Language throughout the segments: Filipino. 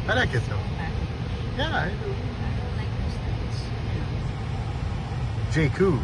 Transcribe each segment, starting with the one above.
I like it though. Yeah, I do. I like those lights. JQ.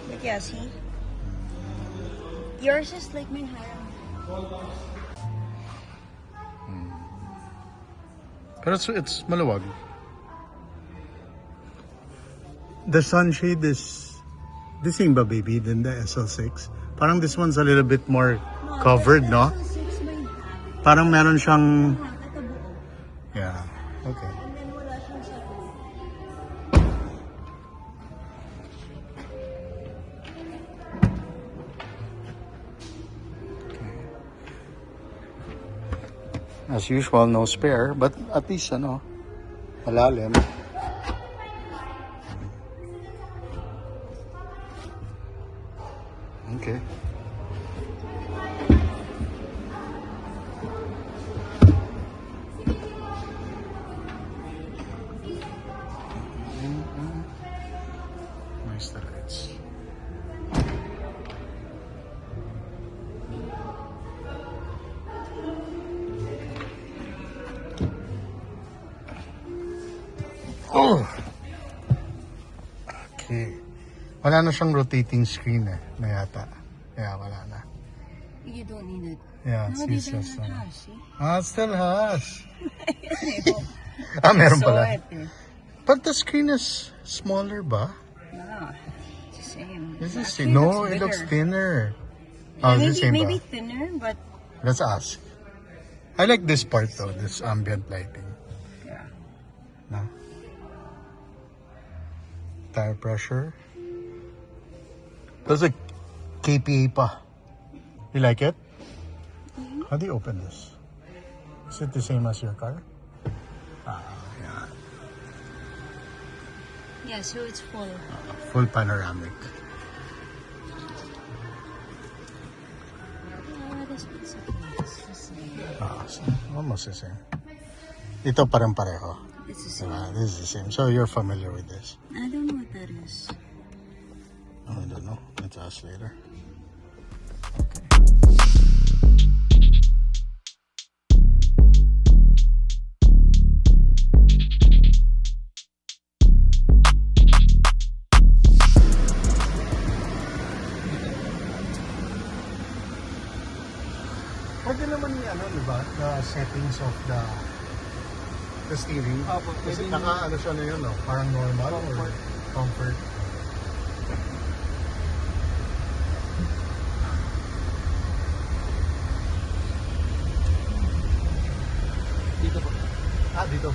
But yeah, see? Yours is like mine harem. Pero it's maluwag. The sunshade is the same ba, baby, than the SL6? Parang this one's a little bit more covered, no? Six by half. Parang meron siyang... Ito buo. Yeah, okay. And then wala siyang sa As usual, no spare, but at least, ano, malalim. Okay. Nice lights. Oh! Okay. Wala na siyang rotating screen na yata. Kaya wala na. You don't need it. Yeah, No, it's these are just... not harsh, see? it still has. Meron pala. But the screen is smaller ba? No, it's the same. Is it Actually, no, looks it looks bigger. thinner. Yeah, It's the same maybe ba? thinner, but Let's ask. I like this part though, this ambient lighting. yeah. No? Tire pressure. There's a KPA pa. You like it? How do you open this? Is it the same as your car? Yeah. Yeah, so it's full. Full panoramic. This one's okay. It's the same. Almost the same. Ito parang pareho. It's the same. This is the same. So you're familiar with this? I don't know what that is. I don't know. Let's ask later. Pwede naman yung diba? The settings of the steering. Kasi naka siya na yun, no? Parang normal or comfort. Dito po. Dito.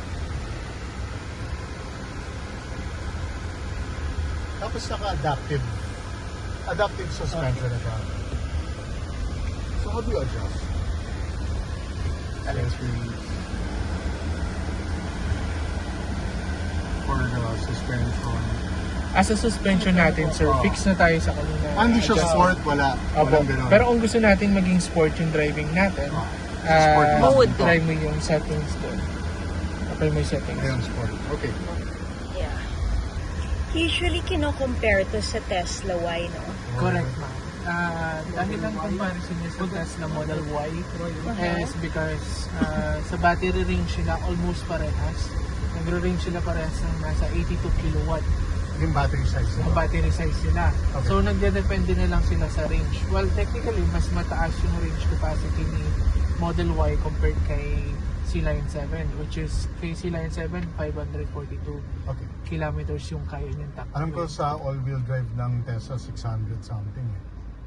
Tapos naka-adaptive. Adaptive suspension na siya. So how do you adjust? For the suspension. As a suspension natin, sir, fix na tayo sa kanina. Hindi siya sport, wala. Opo. Walang ganun. Pero kung gusto natin maging sport yung driving natin, Sport mode. try mo yung settings doon. Apply mo yung settings. Ayun, sport. Okay. Yeah. Usually, kino-compare to sa Tesla Y, no? Correct, ma'am. Dahil ang comparison niya sa Tesla Model Y is because sa battery range sila almost parehas. Nagre-range sila parehas ng nasa 82 kilowatt. Yung battery size. Ang battery size nila. Okay. So nagde-depende na lang sila sa range. Well, technically, mas mataas yung range capacity ni Model Y compared kay C-Line 7, which is kay C-Line 7, 542 Okay. kilometers yung kaya niyang takbo. Alam ko sa all-wheel drive ng Tesla 600 something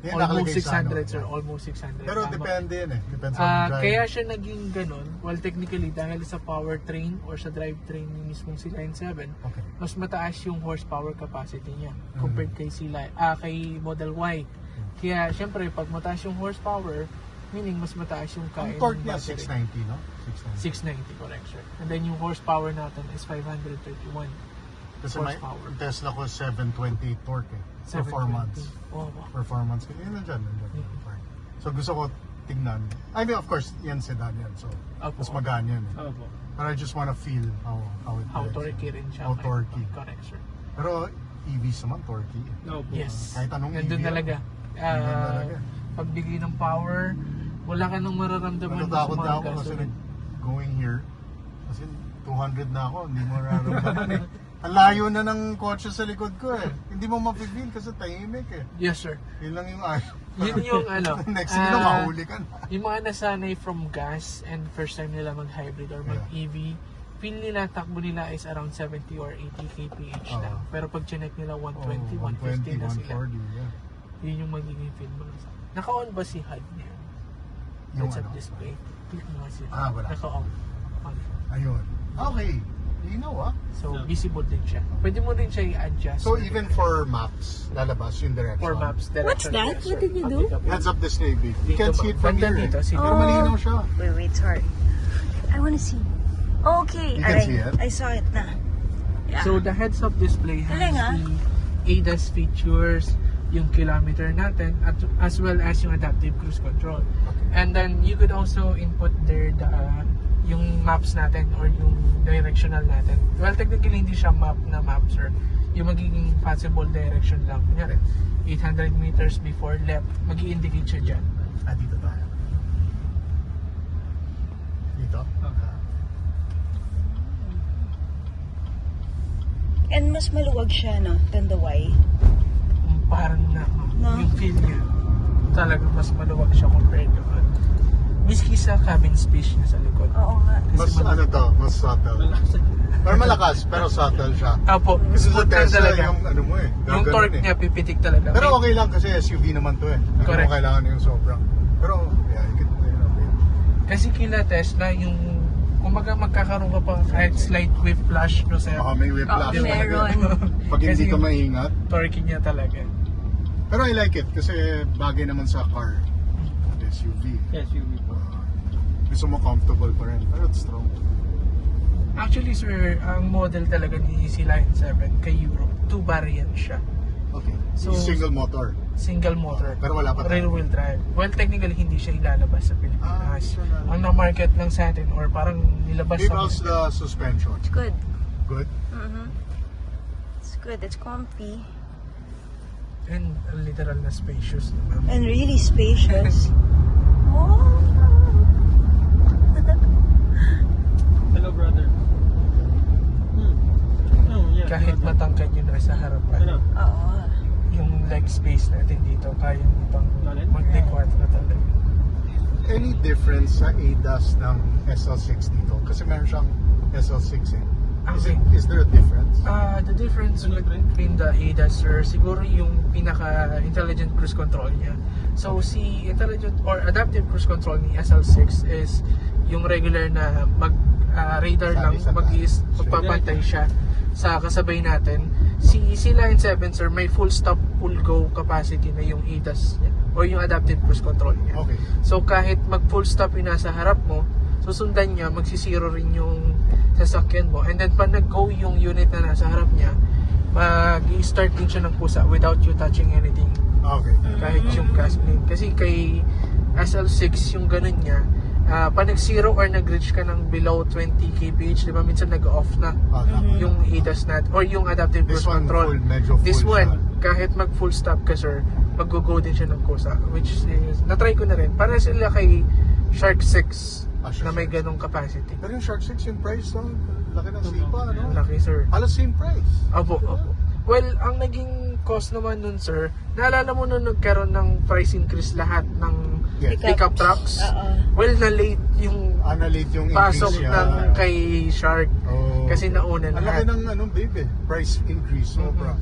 Yan Almost nakalagay sa 600, ano. sir. Almost 600. Pero Tama. depende yan Depends on the drive. Kaya siya naging ganun, well technically dahil sa powertrain or sa drivetrain ni mismong C-Line 7, Okay. mas mataas yung horsepower capacity niya compared kay kay Model Y. Kaya syempre pag mataas yung horsepower, meaning mas mataas yung kaya Ang torque ng niya battery. 690, no? 690. 690, correct, sir. And then yung horsepower natin is 531. Kasi may horsepower. Tesla ko 720 torque eh. Performance. Oh, Performance. Yun nandyan. So gusto ko tignan. I mean, of course, yan sedan yan. So, Opo. mas magaan yan eh. Opo. But I just wanna feel how it How works. torquey rin siya. How torquey. Correct, sir. Pero EVs naman torquey. Opo. Yes. Kahit anong Nandun EV, talaga. Nandun talaga. Pagbigay ng power, wala ka nang mararamdaman Natatakot na mga ako kasi gasoline. going here. Kasi 200 na ako, hindi mo nararamdaman eh. Ang layo na ng kotse sa likod ko eh. Hindi mo mapipil kasi tahimik eh. Yes, sir. Yun lang yung ayaw. Yun yung ano. Next thing na mahuli ka na. Yung mga nasanay from gas and first time nila mag-hybrid or mag-EV, feel nila takbo nila is around 70 or 80 kph lang. Pero pag chinek nila 120, 150 na sila. 140, yeah. Yun yung magiging feel mo. Naka-on ba si HUD niya? Yung Heads-up ano? display. Click mo nga sila. Wala. Naka-on. On. Ayun. Okay. Linaw ah. So, visible din siya. Pwede mo rin siya i-adjust. So even for maps, lalabas yung direction. for maps, direction. What's that? yes, What sir. did you do? Applicable. Heads up display. You Dito can ba? see it from Banda here. dito, see Pero dito. malinaw siya. Wait, sorry. I wanna see. Okay. You can alright. see it? I saw it na. Yeah. So, the heads-up display has Galing, ah. the ADAS features, yung kilometer natin, at, as well as yung adaptive cruise control. And then, you could also input there the yung maps natin or yung directional natin. Well, technically, hindi siya map na map, sir. Yung magiging possible direction lang. Kunyari, 800 meters before left, mag-i-indicate siya dyan. Dito tayo. Dito? And mas maluwag siya, no? Than the Y. Parang No? yung feel niya talagang mas maluwag siya compared to miski sa cabin space niya sa likod. Oo nga. Mas ano to, mas subtle. Pero malakas, pero subtle siya. Apo, Kasi sa smooth lang Tesla, talaga. yung ano mo eh. Yung gaganon torque eh. niya pipitik talaga. Pero okay lang kasi SUV naman to eh. Hindi Correct. mo kailangan yung sobrang. Pero, yeah, you can. Kasi kila Tesla, yung kumaga magkakaroon ka pa kahit slight whiplash no sir. Baka may whiplash. Oh, meron. Pag hindi Kasi ka yung maingat. torque niya talaga. Pero I like it kasi bagay naman sa car. SUV. SUV po. Gusto mo comfortable pa rin. Pero it's strong. Actually sir, ang model talaga ni Easy Line 7 kay Europe, 2 variant siya. Okay. So, Single motor. Single motor. Pero wala pa tayo. Rear wheel drive. Well, technically hindi siya ilalabas sa Pilipinas. siya na. Ang na-market lang sa atin or parang nilabas Babe, sa how's the suspension? It's good. Good? Mm-hmm. It's good. It's comfy. and literal na spacious naman. And really spacious. Oh. Hello, brother. Oh, yeah. Kahit brother. matangkad yun na sa Ano? harapan, Oo. yung leg space natin dito, kaya pang Galit? mag-dequat na talaga. Any difference sa ADAS ng SL6 dito? Kasi meron siyang SL6 eh. Is there a difference? The difference between the ADAS, sir, siguro yung pinaka-intelligent cruise control niya. So, si intelligent or adaptive cruise control ni SL6 is yung regular na radar lang, magpapantay siya sa kasabay natin. Si Line 7, sir, may full stop, full go capacity na yung ADAS niya or yung adaptive cruise control niya. Okay. So, kahit mag-full stop yung nasa harap mo, susundan niya, magsisiro rin yung sasakyan mo. And then, pag nag-go yung unit na nasa harap niya, mag-start din siya ng kusa without you touching anything. Okay. Kahit yung gas plate. Kasi kay SL6, yung ganun niya, pag nag-zero or nag-reach ka ng below 20 kph, di ba, minsan nag-off na yung ADAS nat or yung adaptive This cruise one, control. full, medyo full This one, siya. kahit mag-full stop ka, sir, mag-go din siya ng kusa. Which is, na-try ko na rin. Para sila kay Shark 6 na may ganong capacity. Pero yung Shark 6 yung price no? Laki ng sipa, no? Laki, sir. Halos same price. Opo, opo. Well, ang naging cost naman nun, sir, naalala mo nung nagkaroon ng price increase lahat ng Yes. pickup trucks? Well, na-late yung Analyte yung pasok increase ng niya. kay Shark Oh. kasi nauna Ang laki lahat. ng anong babe, price increase, sobra.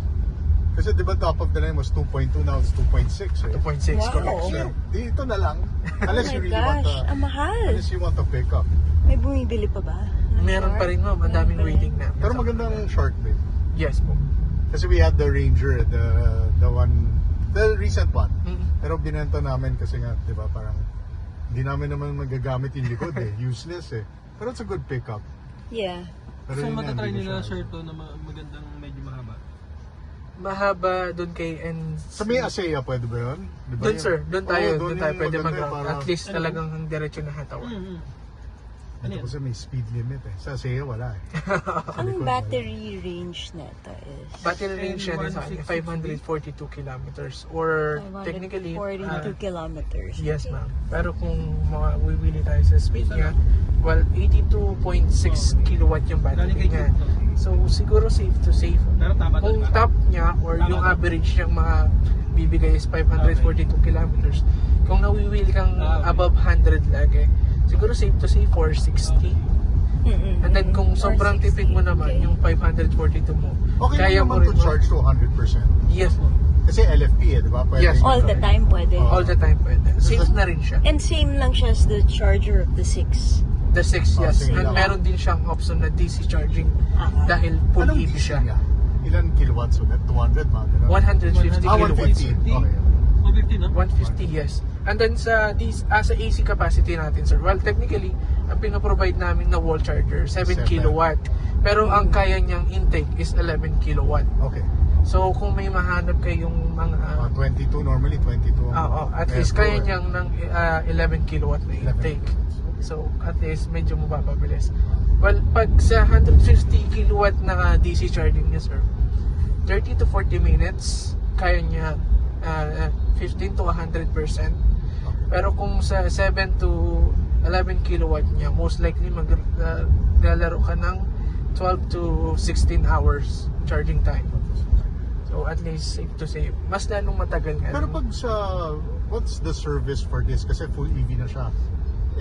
Kasi di ba top of the line was 2.2, now it's 2.6 eh. 2.6 Wow. correct, So, sir. dito na lang. Unless Oh you my really want gosh, ang mahal. unless you want to pick up. May bumibili pa ba? Meron pa rin, ma'am. Ang daming waiting na. Pero magandang Shark babe. Yes po. Kasi we had the Ranger, the recent one. Mm. Pero binenta namin kasi nga, di ba, parang hindi namin naman magagamit yung likod eh. Useless eh. Pero it's a good pickup. Yeah. Pero So, yun nga, matatry hindi ko nila, siya- sir, to na magandang medyo mahaba doon kay and Sa may ASEA, pwede ba yun? Di ba doon sir, doon tayo, Oo, doon tayo yung pwede maganda mag-round. para- At least talagang diretso na hatawan. Ito kasi may speed limit eh. Sa ASEA wala eh. Ang battery range nito is Battery range yan is 542 kilometers or technically 42 kilometers. yes ma'am. Pero kung wiwili tayo sa speed niya, well 82.6 kilowatt yung battery niya. So siguro safe to safe. Pero tama Kung top niya or yung average niyang mga bibigay is 542 kilometers. Kung nawiwili kang above 100 lagi, siguro safe to say 460. And then kung sobrang tipid mo naman, yung 542 mo, Okay kaya lang mo naman rin to charge to 100%. Yes, Kasi LFP eh, di ba? Pwede Yes. yun. All the time pwede. all the time pwede. Safe na rin siya. And same lang siya as the charger of the 6. The 6, Oh, yes. sige And lang. meron din siyang option na DC charging dahil full Anong EV DC siya. niya? Ilan kilowatts ulit? 200 mga ganun? 150 Ah, kilowatts. 150. Okay. 150 no? 150, yes. And then sa sa AC capacity natin, sir. Well, technically, ang pinoprovide namin na wall charger, 7 7. kilowatt. Pero ang kaya niyang intake is 11 kilowatt. Okay. So, kung may mahanap kayong mga... 22, normally 22. at least kaya niyang ng 11 kilowatt na 11 intake. So, at least medyo mapapabilis. Well, pag sa 150 kilowatt na DC charging niya, sir, 30 to 40 minutes, kaya niya 15 to 100%. Pero kung sa 7 to 11 kilowatt niya, most likely maglalaro ka ng 12 to 16 hours charging time. So at least safe to say, mas lalong matagal nga. Pero pag sa, what's the service for this? Kasi full EV na siya.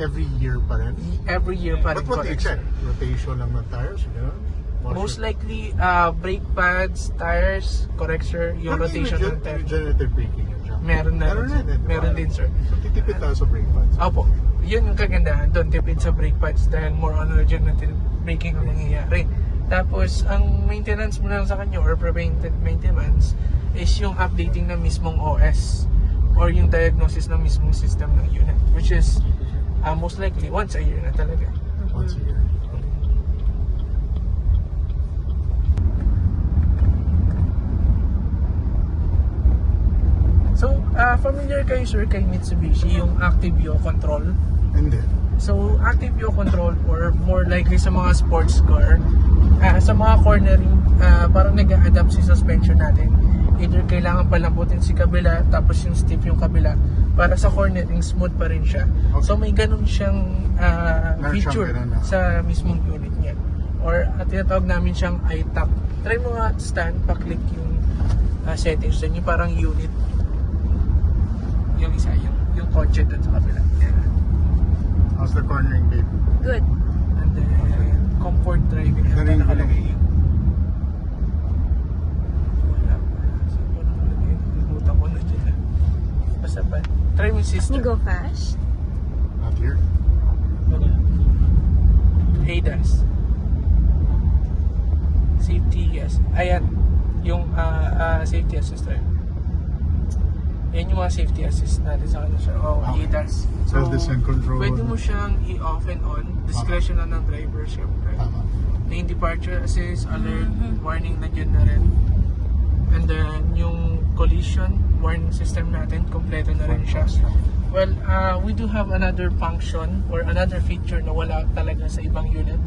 Every year pa rin. Every year pa rin. But what do you correct, check? sir. Rotation lang ng tires? Gano'n? Most likely, brake pads, tires, correct sir, yung rotation ng tire. Regenerative braking yan siya. Meron na Meron rin, sir. din. Meron din, sir. So titipid tayo sa brake pads. Opo, yun yung kagandahan doon, tipid sa brake pads dahil more on regenerative braking ang nangyayari. Tapos, ang maintenance mo lang sa kanya or preventive maintenance is yung updating ng mismong OS or yung diagnosis ng mismong system ng unit, which is most likely once a year na talaga. Once a year. So, familiar kayo sir kay Mitsubishi, yung Active Yaw Control? And then, So, Active Yaw Control or more likely sa mga sports car, sa mga cornering, parang nag-a-adapt si suspension natin. Either kailangan palambutin si kabila, tapos yung stiff yung kabila. Para sa cornering, smooth pa rin siya. Okay. So, may ganun siyang Meron feature siyang ganun, sa mismong unit niya. Or tinatawag namin siyang iTap. Try mo nga stand, pa-click yung settings dyan, yung parang unit. Yung isa, yung kotse doon sa kabila. Yan. how's the cornering, babe? Good. And then, comfort driving. Ito Ganun nakalagay yun. yun. Wala pa. Saan ko nakalagay? Libutan ko na dyan. Basta ba? Try mo yung Can system. you go fast? Not here. ADAS. Safety, yes. Ayan. Yung safety assist drive. Yan yung mga safety assist natin sa kanya siya. Oh, Okay. ADAS. Self-descent control. Pwede mo siyang i-off and on. Discretion na ng driver, syempre. Tama. Lane departure assist, alert, warning na dyan na rin. And then, yung collision warning system natin, kompleto na rin siya. Well, we do have another function or another feature na wala talaga sa ibang unit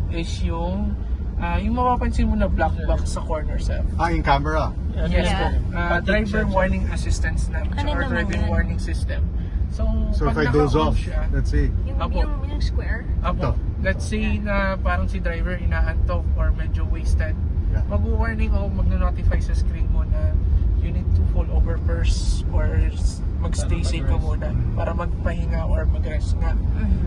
is yung mapapansin mo na black box sa corner sa In camera. yes Yeah. po. Driver warning assistance namin siya, Ano or naman driving yan? warning system. So So if pag I doze naka-on off, siya, let's see. Apo. Yung square? Apo, let's say na parang si driver inaantok or medyo wasted, Yeah. mag-warning o mag-notify sa screen mo na you need to fall over first or magstay safe ka muna para magpahinga or mag-rest nga.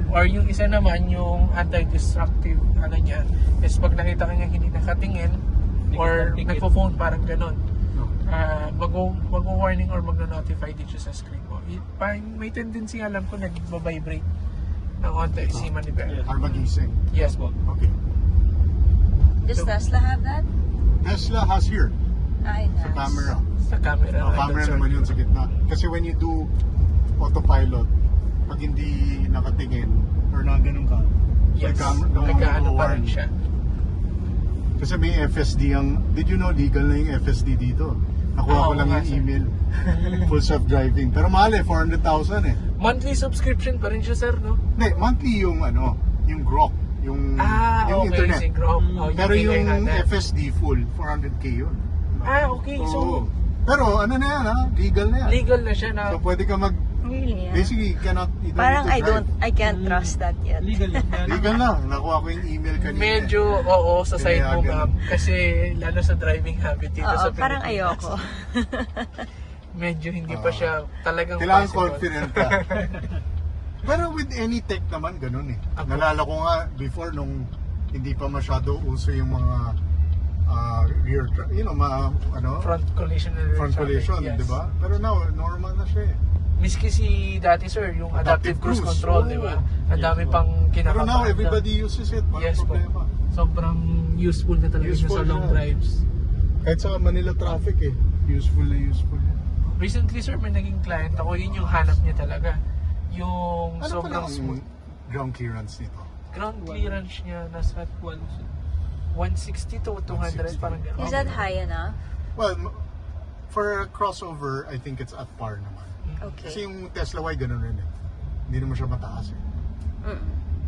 Or yung isa naman, yung anti-distractive niya is pag nakita ka niya hindi nakatingin or nagpo-phone, parang ganon. Mag-warning or mag-notify din siya sa screen mo. May tendency, alam ko, nag-vibrate ng onte si manibela. Or magising. Yes po. Okay. Does Tesla have that? Tesla has here, Ay, sa camera. Sa camera. Camera naman yun sa gitna. Kasi when you do autopilot, pag hindi nakatingin or na ganun ka, Yes. may camera, Nag-ano pa warn. rin siya. Kasi may FSD did you know legal na yung FSD dito? Nakuha ko Oo lang nga, yung sir. email. Full self-driving. Pero mahal 400,000 Monthly subscription pa rin siya, sir, no? Hindi, monthly yung yung Grok. Yung Okay, internet. si Grom. Oh, Pero yung AI-100. FSD full, 400k yun. Okay, Oo. so Pero ano na yan legal na yan. legal na siya na. So pwede ka Really? Yeah. basically you don't Parang need to drive. I can't trust that yet. Legal yun. Legal na. Nakuha ko yung email kanina. Medyo, oo, sa side Kaya mo, ganun. ma'am. Kasi lalo sa driving habit dito Oo, sa parang Pilipinas. ayoko. Medyo hindi pa siya talagang Kailangan possible. confident ka. Pero with any tech naman, ganun Ako. Nalala ko nga before nung hindi pa masyado uso yung mga rear, Front collision and rear front collision, traffic, yes. di ba? Pero now, normal na siya Miski si dati, sir, yung adaptive cruise control, di ba? Ang dami pang Pero kinakabahan. now, everybody uses it. Walang Yes po. problema. Sobrang useful na talaga siya Useful sa long siya. drives. Kahit sa Manila traffic useful na useful. Recently, sir, may naging client ako, yun yung hanap niya talaga. Yung Ano sobrang pala smooth. ang ground clearance nito? Ground clearance niya nasa 160 to 200, 160. parang gano'n. Is that high enough? Well, for a crossover, I think it's at par naman. Okay. Kasi yung Tesla Y ganun rin Hindi naman siya mataas Mm.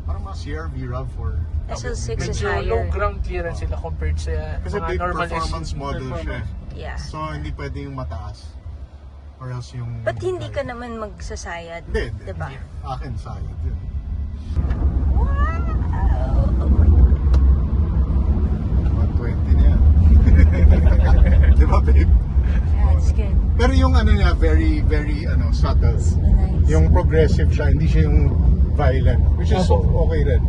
Parang mga CR-V RAV4. SL6 is Medyo low higher. ground clearance sila compared sa Kasi mga big normal performance SUV. model siya. Yeah. So, hindi pwede yung mataas. Or else yung... But hindi ka naman magsasayad, Hindi. diba? Akin, sayad yun. Wow! 120 na yan. Di ba, babe? Yeah, it's good. Pero yung niya, very, very, subtle. Nice. Yung progressive siya, hindi siya yung violent. Which is Opo. okay rin.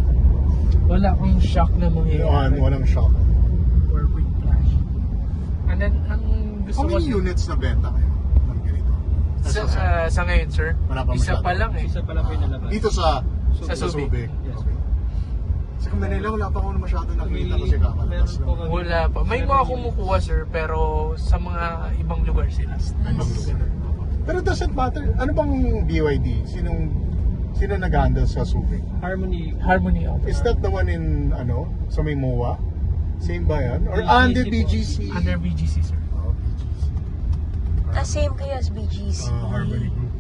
Wala akong shock na mangyayari. Walang shock. Or whiplash. And then, ang gusto How ko... many units na benta kayo ng ganito? Sa ngayon, sir, Wala pa isa masyado. pa lang eh. Isa pala po yung nalabas. Dito sa Subic. Subic. Yes. Okay. Sa Manila, wala pa ako masyado nakita kasi kakalabas Meron po lang. kami. Wala pa. May mga kumukuha, sir, pero sa mga ibang lugar sila. Ibang lugar. Pero doesn't matter. Ano bang BYD? Sino nag-handle sa Subic? Harmony Auto. Is that the one in, sa may MOA? Same ba yan? Or under BGC? Under BGC, sir. Oh, BGC. Same kayo as BGC. Harmony Group.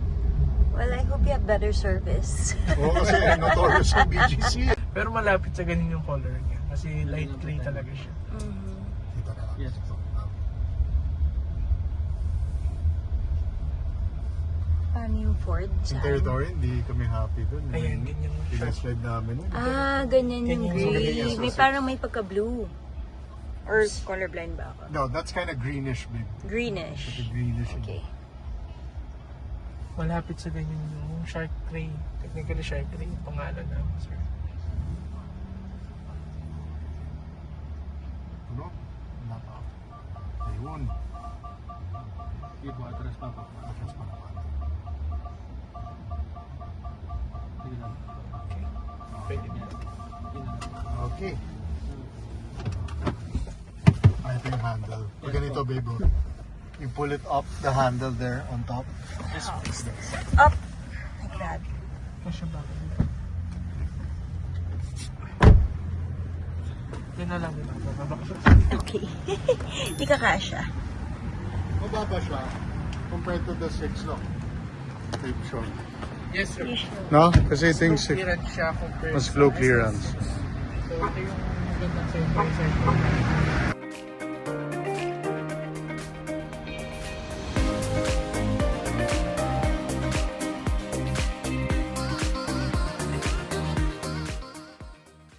Well, I hope you have better service. Oo, kasi notorious yung BGC. Pero malapit sa ganun yung color niya. Kasi light gray talaga siya. Mhm. Dito na lang. Yes. Paano yung Ford? Yung Saan? territory, hindi kami happy dun. Ayan, ganyan yung siya. Pinag-slide namin. Ganyan yung Ganyan yung gray. ganyan. May parang may pagka-blue. Or colorblind ba ako? No, that's kind of greenish, babe. Greenish. The greenish. Okay. Malapit sa ganyan yung shark ray. Technically shark ray yung pangalan na, sir. Ano? Wala pa. Ayun. Sige po, atras pa po. Atras pa naman. Sige lang. Okay. Pwede na. Okay. Ito yung handle. Pag ganito, babe, you pull it up, the handle there on top. Yes, please. Up! Like that. Kasya ba? Yan na lang. Okay. Hindi ka kasha. Mababa siya compared to the 6 no? Tape short. Yes, sir. You should. No? Kasi Mas things flow clearance siya compared mas sa flow SS. clearance. So, ito yung magandang side by side.